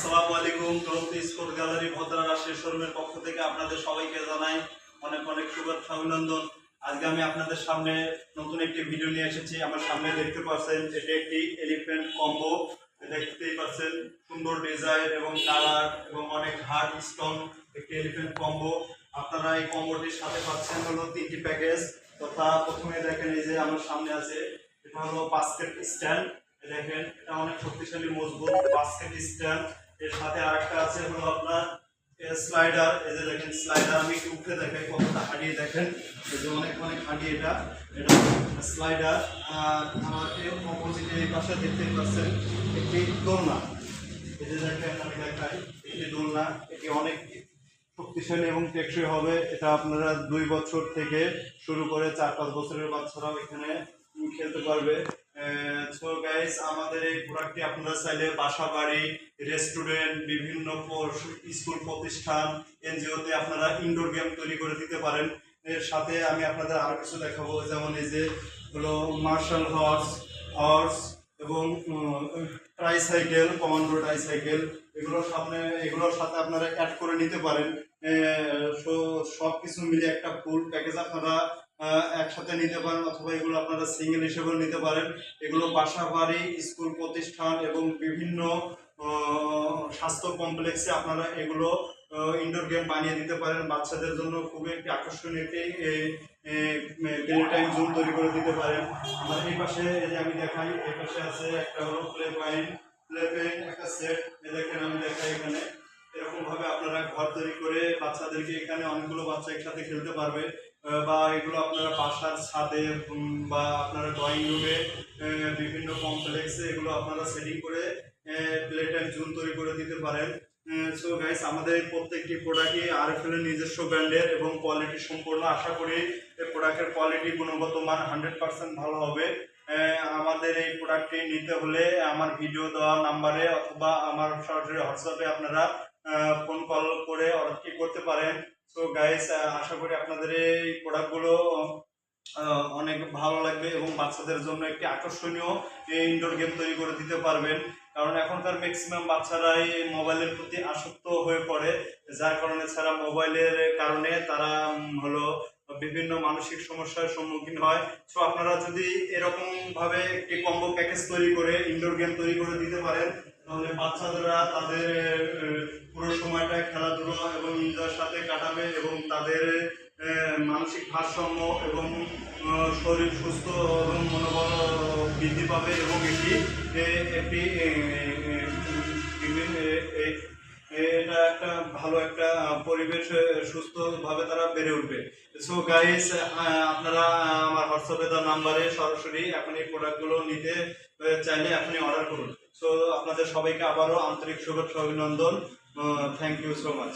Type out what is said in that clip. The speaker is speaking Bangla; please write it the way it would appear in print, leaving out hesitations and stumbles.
আসসালামু আলাইকুম। প্রগতি স্পোর্ট গ্যালারি ভদ্রা রাষ্ট্রীয় শোরুমের পক্ষ থেকে আপনাদের সবাইকে জানাই অনেক অনেক শুভেচ্ছা অভিনন্দন। আজকে আমি আপনাদের সামনে নতুন একটি ভিডিও নিয়ে এসেছি। আমার সামনে দেখতে পাচ্ছেন এটি একটি এলিফ্যান্ট কম্বো। দেখতেই পাচ্ছেন সুন্দর ডিজাইন এবং কালার এবং অনেক হার্ড স্টোন একটি এলিফ্যান্ট কম্বো। আপনারা এই কম্বোটির সাথে পাচ্ছেন হলো 3টি প্যাকেজ। তথা প্রথমে দেখেন এই যে আমার সামনে আছে, এটা হলো বাস্কেট স্ট্যান্ড। দেখেন এটা অনেক শক্তিশালী মজবুত বাস্কেট স্ট্যান্ড। এর সাথে আরেকটা আছে হলো আপনার স্লাইডার। এই যে দেখেন স্লাইডার, আমি একটু উঠে দেখাই কতটা হাঁটিয়ে, দেখেন এই যে অনেক অনেক হাঁটিয়ে এটা স্লাইডার। আর আমাকে অপোজিটে এই পাশে দেখতে পাচ্ছেন একটি দোলনা। এই যে দেখেন আমি দেখাই একটি দোলনা, এটি অনেক শক্তিশালী এবং টেকসই হবে। এটা আপনারা 2 বছর থেকে শুরু করে 4-5 বছরের বাচ্চারাও এখানে খেলতে পারবে। সো গাইস, আমাদের এই প্রোডাক্টটি আপনারা চাইলে বাসা বাড়ি, রেস্টুরেন্ট, বিভিন্ন স্কুল প্রতিষ্ঠান, এনজিওতে আপনারা ইনডোর গেম তৈরি করে দিতে পারেন। এর সাথে আমি আপনাদের আরো কিছু দেখাবো, যেমন এই যে হলো মার্শাল হর্স এবং ট্রাইসাইকেল, কমান্ডো ট্রাইসাইকেল, এগুলোর সাথে আপনারা অ্যাড করে নিতে পারেন। সব কিছু মিলে একটা ফুল প্যাকেজ আপনারা একসাথে নিতে পারেন, অথবা এগুলো আপনারা সিঙ্গেল হিসেবেও নিতে পারেন। এগুলো বাসা বাড়ি, স্কুল প্রতিষ্ঠান এবং বিভিন্ন স্বাস্থ্য কমপ্লেক্সে আপনারা এগুলো ইনডোর গেম বানিয়ে দিতে পারেন। বাচ্চাদের জন্য খুবই একটি আকর্ষণীয় একটি প্লে টাইম জোন তৈরি করে দিতে পারেন। আমার এই পাশে এই যে আমি দেখাই, এই পাশে আছে একটা হলো প্লে পেন একটা সেট। দেখেন আমি দেখাই, এখানে এরকম ভাবে আপনারা ঘর তৈরি করে বাচ্চাদেরকে, এখানে অনেকগুলো বাচ্চা একসাথে খেলতে পারবে। বা এগুলো আপনারা বাসার ছাদে বা আপনারা ড্রয়িং রুমে, বিভিন্ন কমপ্লেক্সে এগুলো আপনারা সেটিং করে প্লে টাইম জোন তৈরি করে দিতে পারেন। সো গাইস, আমাদের প্রত্যেকটি প্রোডাক্টই আরএফএল এর নিজস্ব ব্র্যান্ডের এবং কোয়ালিটি সম্পূর্ণ। আশা করি এই প্রোডাক্টের কোয়ালিটি, গুণগত মান 100% ভালো হবে। আমাদের এই প্রোডাক্টটি নিতে হলে আমার ভিডিও দেওয়া নাম্বারে অথবা আমার সরাসরি হোয়াটসঅ্যাপে আপনারা ফোন কল করে অর্ডারটি করতে পারেন। সো গাইস, আশা করি আপনাদের এই প্রোডাক্টগুলো অনেক ভালো লাগবে এবং বাচ্চাদের জন্য একটি আকর্ষণীয় ইনডোর গেম তৈরি করে দিতে পারবেন। কারণ এখনকার ম্যাক্সিমাম বাচ্চারাই মোবাইলের প্রতি আসক্ত হয়ে পড়ে, যার কারণে ছাড়া মোবাইলের কারণে তারা হলো বিভিন্ন মানসিক সমস্যার সম্মুখীন হয়। সো আপনারা যদি এরকম ভাবে একটি কম্বো প্যাকেজ তৈরি করে ইনডোর গেম তৈরি করে দিতে পারেন, তাহলে বাচ্চাদেরা তাদের পুরো সময়টা খেলাধুলা এবং এনজয়ের সাথে কাটাবে এবং তাদের মানসিক ভারসাম্য এবং শরীর সুস্থ এবং মনোবল বৃদ্ধি পাবে এবং এটা একটা ভালো একটা পরিবেশ, সুস্থভাবে তারা বেড়ে উঠবে। সো গাইস, আপনারা আমার হোয়াটসঅ্যাপে দেওয়া নাম্বারে সরাসরি এখন এই প্রোডাক্টগুলো নিতে চাইলে এখনই অর্ডার করুন। সো আপনাদের সবাইকে আবারও আন্তরিক শুভেচ্ছা অভিনন্দন। Thank you so much.